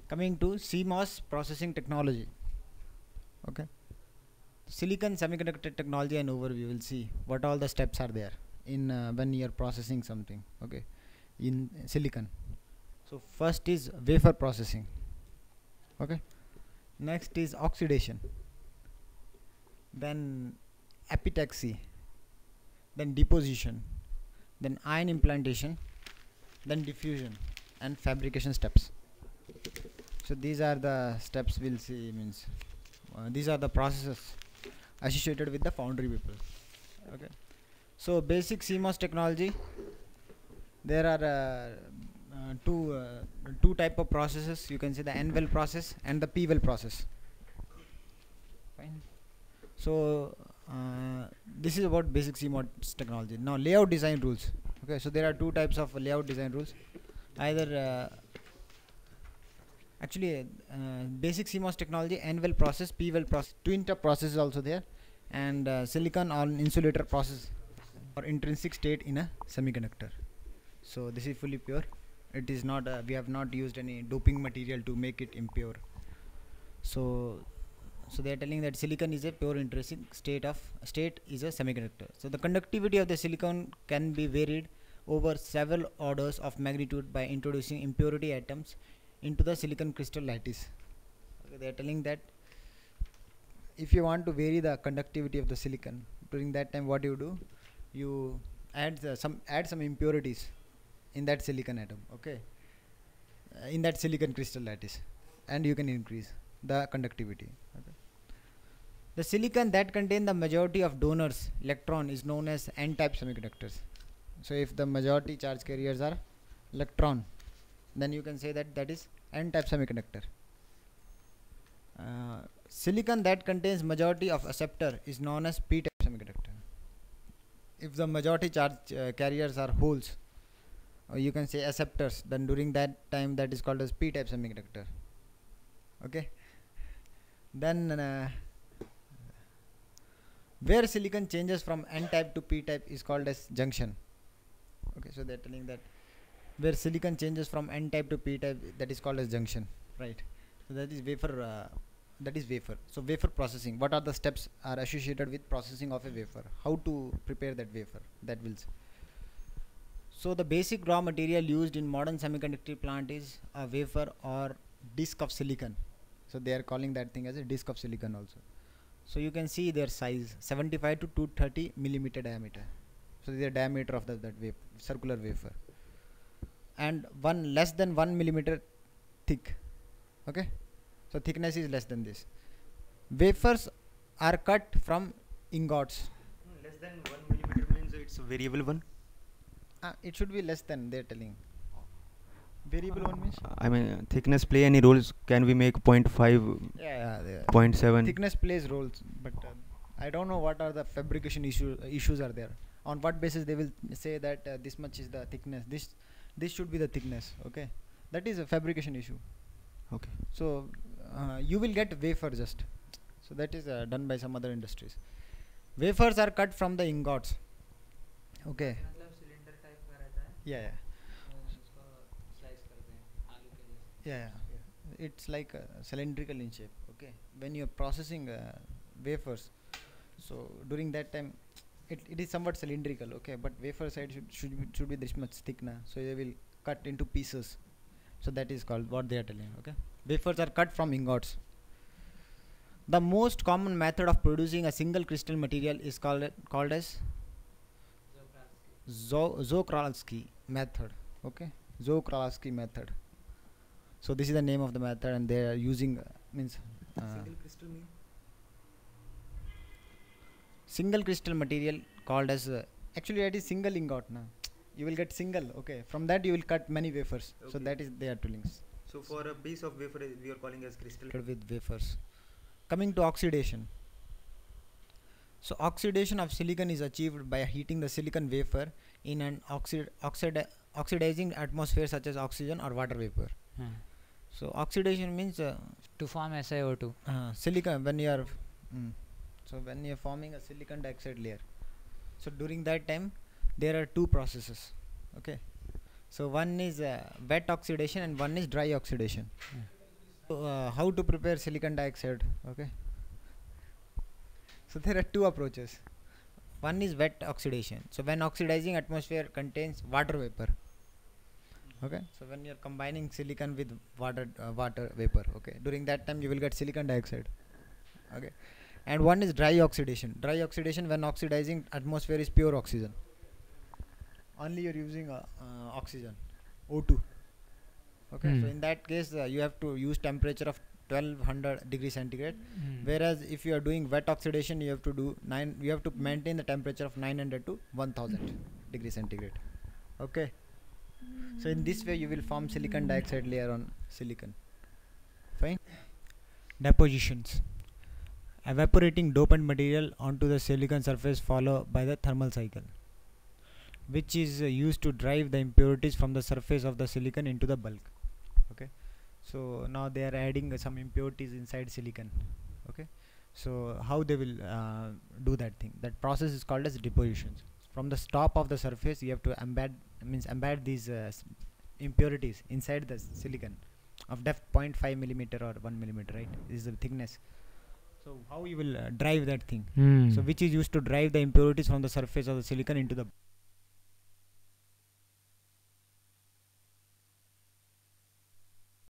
Coming to Cmos processing technology. Okay, silicon semiconductor technology and overview. We'll see what all the steps are there in when you are processing something. Okay, in silicon. So first is wafer processing. Okay, next is oxidation, then epitaxy, then deposition, then ion implantation, then diffusion and fabrication steps. So these are the steps we'll see. Means these are the processes associated with the foundry people. Okay, so basic CMOS technology. There are two type of processes. You can say the N-well process and the P-well process. Fine. So this is about basic CMOS technology. Now layout design rules. Okay, so there are two types of layout design rules. Either basic CMOS technology, N-well process, P-well process, two interrupt processes also there, and silicon on insulator process or intrinsic state in a semiconductor. So this is fully pure. It is not we have not used any doping material to make it impure. So they are telling that silicon is a pure intrinsic state is a semiconductor. So the conductivity of the silicon can be varied over several orders of magnitude by introducing impurity atoms into the silicon crystal lattice. Okay, they are telling that if you want to vary the conductivity of the silicon, during that time what you do, you add some impurities in that silicon atom. Okay, in that silicon crystal lattice, and you can increase the conductivity. Okay. The silicon that contain the majority of donors electron is known as n-type semiconductors. So if the majority charge carriers are electron, then you can say that is n-type semiconductor. Silicon that contains majority of acceptor is known as p-type semiconductor. If the majority charge carriers are holes, or you can say acceptors, then during that time that is called as p-type semiconductor. Okay, then where silicon changes from n-type to p-type is called as junction. Okay, so they are telling that where silicon changes from n-type to p-type, that is called as junction, right? So that is wafer. So wafer processing. What are the steps are associated with processing of a wafer? How to prepare that wafer? That will see. So the basic raw material used in modern semiconductor plant is a wafer or disc of silicon. So they are calling that thing as a disc of silicon also. So you can see their size 75 to 230 millimeter diameter. So the diameter of that circular wafer, and less than 1 millimeter thick. Okay, so thickness is less than this. Wafers are cut from ingots. Less than 1 millimeter means it's a variable one. It should be less than, they're telling. Variable one means? I mean, thickness play any roles? Can we make 0.5, yeah, 0.7? Thickness plays roles, but I don't know what are the fabrication issues are there. On what basis they will say that this much is the thickness, this should be the thickness. Okay, that is a fabrication issue. Okay. So you will get wafer just. So that is done by some other industries. Wafers are cut from the ingots. Okay. Yeah. Yeah, it's like cylindrical in shape. Okay, when you're processing wafers, so during that time it is somewhat cylindrical. Okay, but wafer side should be this much thick now, so they will cut into pieces. So that is called what they are telling. Okay, wafers are cut from ingots. The most common method of producing a single crystal material is called as czochralski method. Okay, czochralski method. So this is the name of the method, and they are using Single crystal mean? Single crystal material called as actually that is single ingot. Now you will get single. Okay, from that you will cut many wafers. Okay. So that is they are telling. So for a piece of wafer we are calling as crystal. With wafers. Coming to oxidation. So oxidation of silicon is achieved by heating the silicon wafer in an oxidizing atmosphere such as oxygen or water vapor. So oxidation means to form SiO2. Silicon when you are so when you are forming a silicon dioxide layer. So during that time there are two processes. Okay, so one is wet oxidation and one is dry oxidation. So, how to prepare silicon dioxide? Okay. So there are two approaches. One is wet oxidation. So when oxidizing atmosphere contains water vapor. Okay. So when you're combining silicon with water vapor. Okay. During that time you will get silicon dioxide. Okay. And one is dry oxidation. Dry oxidation, when oxidizing atmosphere is pure oxygen. Only you're using oxygen, O2. Okay. So in that case you have to use temperature of 1200 degrees centigrade, whereas if you are doing wet oxidation you have to maintain the temperature of 900 to 1000 degrees centigrade. Okay. So in this way you will form silicon dioxide layer on silicon. Fine. Depositions: evaporating dopant material onto the silicon surface followed by the thermal cycle, which is used to drive the impurities from the surface of the silicon into the bulk. Okay. So now they are adding some impurities inside silicon. Okay. So how they will do that thing? That process is called as depositions. From the top of the surface you have to embed these impurities inside the silicon of depth 0.5 millimeter or 1 millimeter, right? This is the thickness. So how you will drive that thing? So which is used to drive the impurities from the surface of the silicon into the